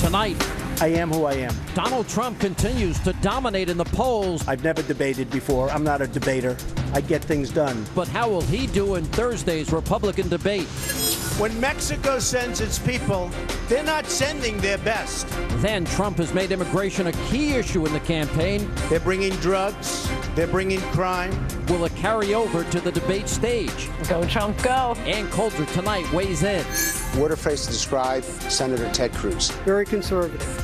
Tonight, I am who I am. Donald Trump continues to dominate in the polls. I've never debated before. I'm not a debater. I get things done. But how will he do in Thursday's Republican debate? When Mexico sends its people, they're not sending their best. Then Trump has made immigration a key issue in the campaign. They're bringing drugs. They're bringing crime. Will it carry over to the debate stage? Go, Trump, go. Ann Coulter tonight weighs in. What a phrase to describe Senator Ted Cruz. Very conservative.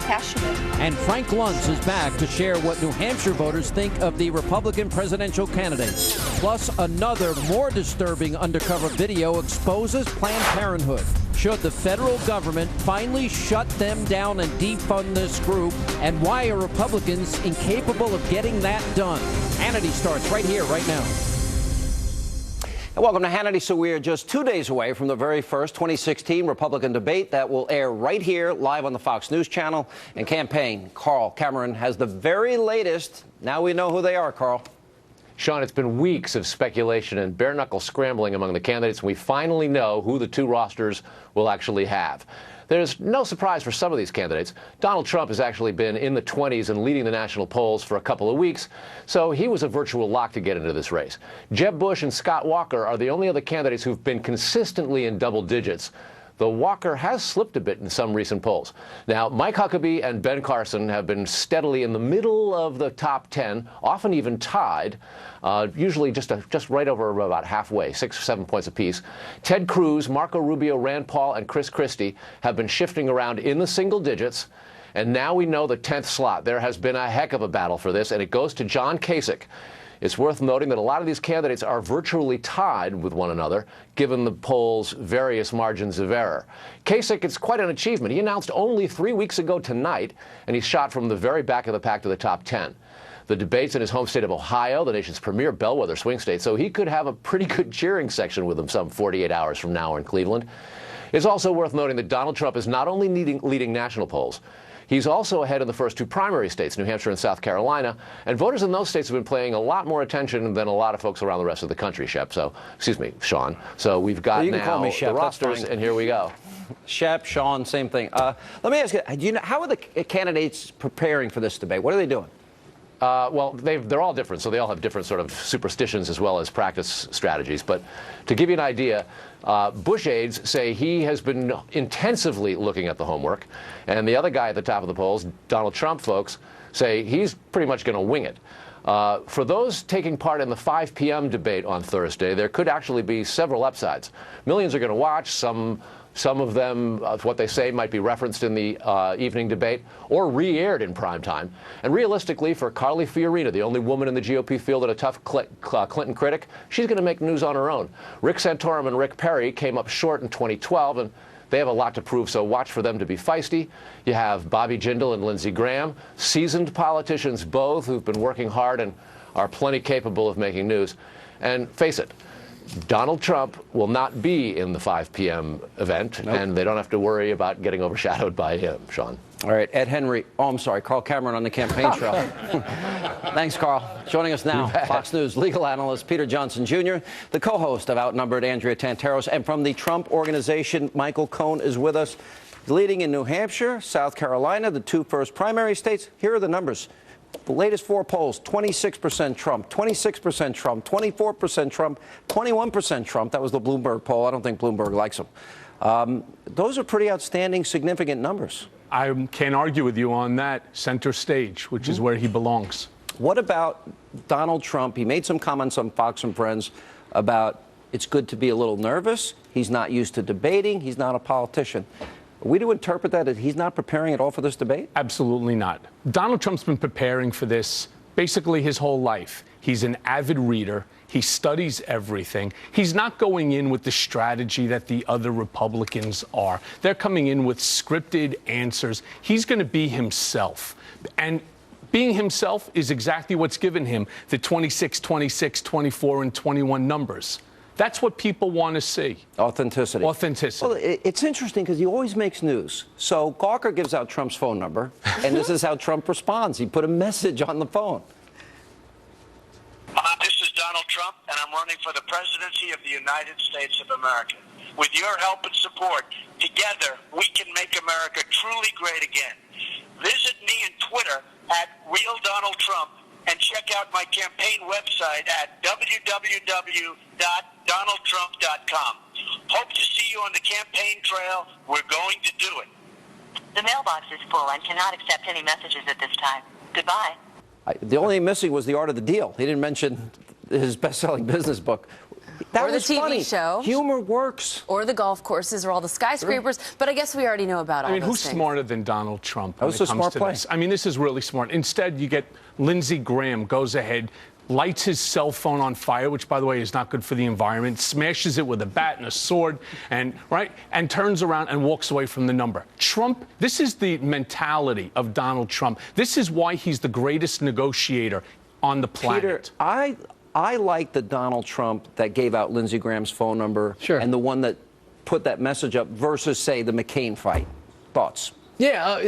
Passionate. And Frank Luntz is back to share what New Hampshire voters think of the Republican presidential candidates. Plus, another more disturbing undercover video exposes Planned Parenthood. Should the federal government finally shut them down and defund this group? And why are Republicans incapable of getting that done? Hannity starts right here, right now. And welcome to Hannity. So we are just 2 days away from the very first 2016 Republican debate that will air right here live on the Fox News channel. And campaign, Carl Cameron has the very latest. Now we know who they are, Carl. Sean, it's been weeks of speculation and bare-knuckle scrambling among the candidates, and we finally know who the two rosters will actually have. There's no surprise for some of these candidates. Donald Trump has actually been in the 20s and leading the national polls for a couple of weeks, so he was a virtual lock to get into this race. Jeb Bush and Scott Walker are the only other candidates who've been consistently in double digits, though Walker has slipped a bit in some recent polls. Now, Mike Huckabee and Ben Carson have been steadily in the middle of the top 10, often even tied, usually just right over about halfway, 6 or 7 points apiece. Ted Cruz, Marco Rubio, Rand Paul, and Chris Christie have been shifting around in the single digits. And now we know the 10th slot. There has been a heck of a battle for this, and it goes to John Kasich. It's worth noting that a lot of these candidates are virtually tied with one another, given the polls' various margins of error. Kasich, it's quite an achievement. He announced only 3 weeks ago tonight, and he shot from the very back of the pack to the top 10. The debates in his home state of Ohio, the nation's premier bellwether swing state, so he could have a pretty good cheering section with him some 48 hours from now in Cleveland. It's also worth noting that Donald Trump is not only leading national polls, he's also ahead in the first two primary states, New Hampshire and South Carolina, and voters in those states have been paying a lot more attention than a lot of folks around the rest of the country, Sean. So we've got you can now call me Shep, the rosters, and here we go. Shep, Sean, same thing. Let me ask you, how are the candidates preparing for this debate? What are they doing? Well, they're all different, so they all have different sort of superstitions as well as practice strategies. But to give you an idea, Bush aides say he has been intensively looking at the homework, and the other guy at the top of the polls, Donald Trump folks, say he's pretty much going to wing it. For those taking part in the 5 p.m. debate on Thursday, there could actually be several upsides. Millions are going to watch. Some of them, what they say, might be referenced in the evening debate or re-aired in primetime. And realistically, for Carly Fiorina, the only woman in the GOP field and a tough Clinton critic, she's going to make news on her own. Rick Santorum and Rick Perry came up short in 2012, and they have a lot to prove, so watch for them to be feisty. You have Bobby Jindal and Lindsey Graham, seasoned politicians both who've been working hard and are plenty capable of making news. And face it, Donald Trump will not be in the 5 p.m. event, and they don't have to worry about getting overshadowed by him, Sean. All right, Ed Henry. Oh, I'm sorry, Carl Cameron on the campaign trail. Thanks, Carl. Joining us now, Fox News legal analyst Peter Johnson Jr., the co-host of Outnumbered, Andrea Tantaros, and from the Trump Organization, Michael Cohen is with us. Leading in New Hampshire, South Carolina, the two first primary states. Here are the numbers. The latest 4 polls, 26% Trump, 26% Trump, 24% Trump, 21% Trump. That was the Bloomberg poll. I don't think Bloomberg likes them. Those are pretty outstanding, significant numbers. I can't argue with you on that. Center stage, which is where he belongs. What about Donald Trump? He made some comments on Fox and Friends about it's good to be a little nervous. He's not used to debating. He's not a politician. Are we to interpret that as he's not preparing at all for this debate? Absolutely not. Donald Trump's been preparing for this basically his whole life. He's an avid reader. He studies everything. He's not going in with the strategy that the other Republicans are. They're coming in with scripted answers. He's going to be himself. And being himself is exactly what's given him the 26, 26, 24, and 21 numbers. That's what people want to see. Authenticity. Authenticity. Well, it's interesting because he always makes news. So Gawker gives out Trump's phone number, and this is how Trump responds. He put a message on the phone. This is Donald Trump, and I'm running for the presidency of the United States of America. With your help and support, together we can make America truly great again. Visit me on Twitter at @RealDonaldTrump and check out my campaign website at www.donaldtrump.com. Hope to see you on the campaign trail. We're going to do it. The mailbox is full and cannot accept any messages at this time. Goodbye. The only thing missing was the art of the deal. He didn't mention his best-selling business book. That or the was TV funny. show. Humor works. Or the golf courses or all the skyscrapers. But I guess we already know about all those who's things. smarter than Donald Trump That when was it a comes smart to play. this? I mean, this is really smart. Instead, you get Lindsey Graham goes ahead, lights his cell phone on fire, which, by the way, is not good for the environment, smashes it with a bat and a sword, and turns around and walks away from the number. Trump, this is the mentality of Donald Trump. This is why he's the greatest negotiator on the planet. Peter, I like the Donald Trump that gave out Lindsey Graham's phone number and the one that put that message up versus, say, the McCain fight. Thoughts? Yeah,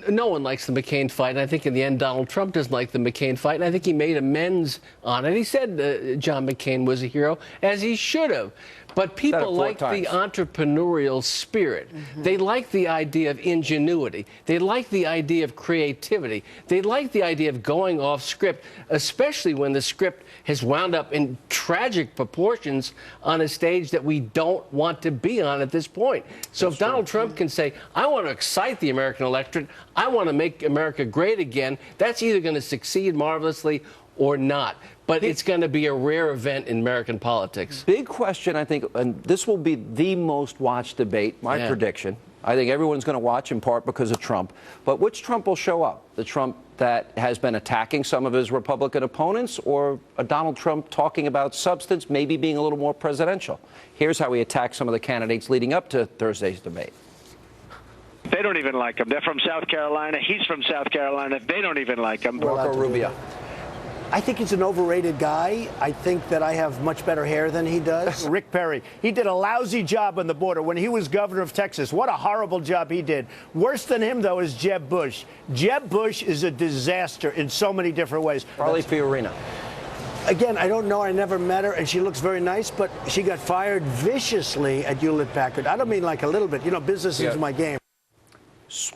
no one likes the McCain fight. And I think in the end, Donald Trump doesn't like the McCain fight. And I think he made amends on it. He said John McCain was a hero, as he should have. But people like the entrepreneurial spirit. They like the idea of ingenuity. They like the idea of creativity. They like the idea of going off script, especially when the script has wound up in tragic proportions on a stage that we don't want to be on at this point. So if Donald Trump can say, I want to excite the American electorate, I want to make America great again, that's either going to succeed marvelously or not. But it's going to be a rare event in American politics. Big question, I think, and this will be the most watched debate, my prediction. I think everyone's going to watch in part because of Trump. But which Trump will show up? The Trump that has been attacking some of his Republican opponents, or a Donald Trump talking about substance, maybe being a little more presidential? Here's how he attacked some of the candidates leading up to Thursday's debate. They don't even like him. They're from South Carolina. He's from South Carolina. They don't even like him. Marco Rubio. I think he's an overrated guy. I think that I have much better hair than he does. Rick Perry, he did a lousy job on the border when he was governor of Texas. What a horrible job he did. Worse than him, though, is Jeb Bush. Jeb Bush is a disaster in so many different ways. Carly Fiorina. Again, I don't know. I never met her, and she looks very nice, but she got fired viciously at Hewlett-Packard. I don't mean like a little bit. You know, business is my game.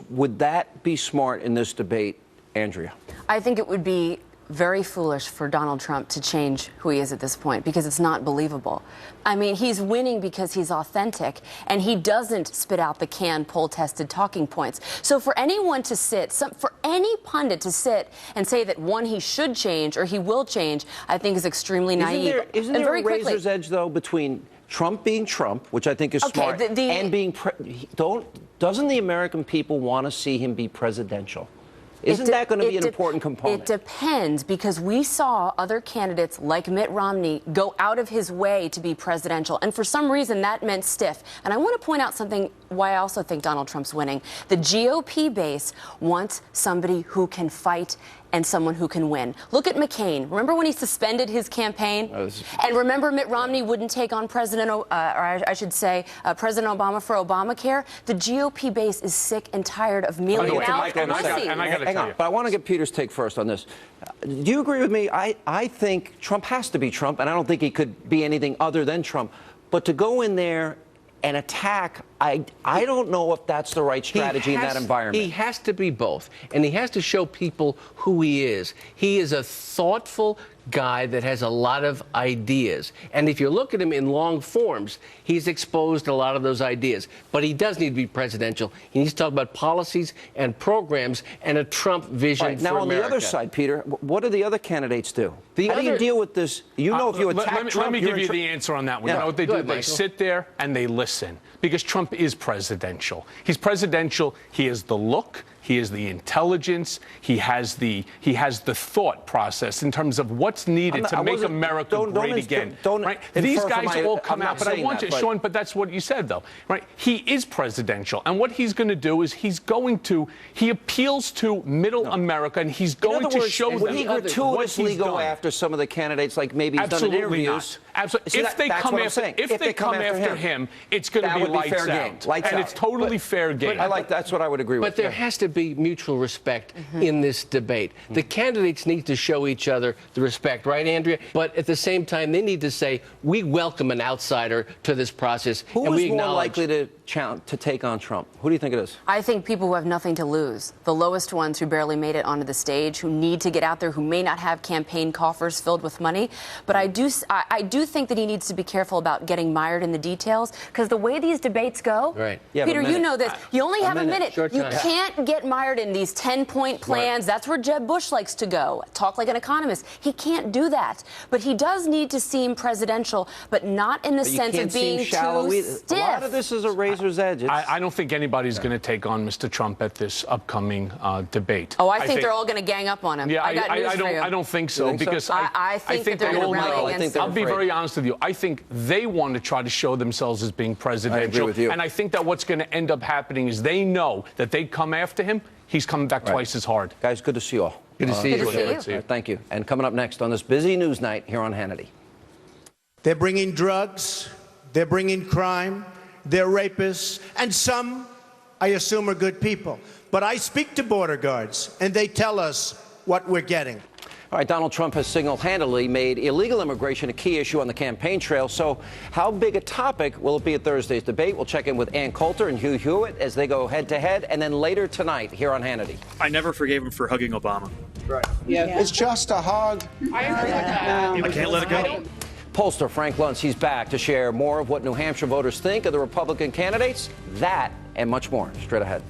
Would that be smart in this debate, Andrea? I think it would be very foolish for Donald Trump to change who he is at this point, because it's not believable. I mean, he's winning because he's authentic, and he doesn't spit out the canned, poll-tested talking points. So for anyone to for any pundit to sit and say that, one, he should change or he will change, I think is extremely naive. Isn't there a razor's edge, though, between Trump being Trump, which I think is smart, and being doesn't the American people want to see him be presidential? Isn't that going to be an important component? It depends, because we saw other candidates like Mitt Romney go out of his way to be presidential. And for some reason, that meant stiff. And I want to point out something why I also think Donald Trump's winning. The GOP base wants somebody who can fight and someone who can win. Look at McCain. Remember when he suspended his campaign? And remember Mitt Romney wouldn't take on President Obama for Obamacare? The GOP base is sick and tired of mealing out mercy. Hang on, but I want to get Peter's take first on this. Do you agree with me? I think Trump has to be Trump, and I don't think he could be anything other than Trump. But to go in there and attack, I don't know if that's the right strategy in that environment. He has to be both, and he has to show people who he is. He is a thoughtful guy that has a lot of ideas. And if you look at him in long forms, he's exposed a lot of those ideas. But he does need to be presidential. He needs to talk about policies and programs and a Trump vision for now, on America. the other side, Peter, what do the other candidates do? How do you deal with this? You know, if you attack Trump, let me give you the answer on that one. You know what they do? They sit there and they listen, because Trump is presidential. He's presidential. He has the look. He has the intelligence. He has the thought process in terms of what's needed to make America great again. Right? These guys all come out, but I want you, Sean. But that's what you said, though, right? He is presidential, and what he's going to do is he appeals to middle America, and he's going to show them. Would he gratuitously go after some of the candidates, like maybe he's done in interviews? Absolutely. If they come after him, it's going to be lights out. And it's totally fair game. That's what I would agree with. But there has to be mutual respect in this debate. The candidates need to show each other the respect, right, Andrea? But at the same time, they need to say, we welcome an outsider to this process, and we acknowledge. Who is more likely to take on Trump? Who do you think it is? I think people who have nothing to lose, the lowest ones who barely made it onto the stage, who need to get out there, who may not have campaign coffers filled with money. But I do think that he needs to be careful about getting mired in the details, because the way these debates go, right. Yeah, Peter, you know this. You only have a minute. You time. can't get mired in these 10-point plans. Right. That's where Jeb Bush likes to go. Talk like an economist. He can't do that. But he does need to seem presidential, but not in the sense of being too stiff. A lot of this is a razor's edge. I don't think anybody's going to take on Mr. Trump at this upcoming debate. Oh, I think they're all going to gang up on him. Yeah, I got news for you. I don't think so, because I think that they're they all going to rally know. against him. I'll be very honest with you. I think they want to try to show themselves as being presidential. I agree with you. And I think that what's going to end up happening is they know that they come after him, he's coming back twice as hard. Guys, good to see you all. Good to see you. Good to see you. Thank you. And coming up next on this busy news night here on Hannity. They're bringing drugs, they're bringing crime, they're rapists, and some, I assume, are good people. But I speak to border guards, and they tell us what we're getting. All right, Donald Trump has single-handedly made illegal immigration a key issue on the campaign trail. So how big a topic will it be at Thursday's debate? We'll check in with Ann Coulter and Hugh Hewitt as they go head-to-head, and then later tonight here on Hannity. I never forgave him for hugging Obama. Right. Yeah. It's just a hug. I can't let it go. Pollster Frank Luntz, he's back to share more of what New Hampshire voters think of the Republican candidates. That and much more straight ahead.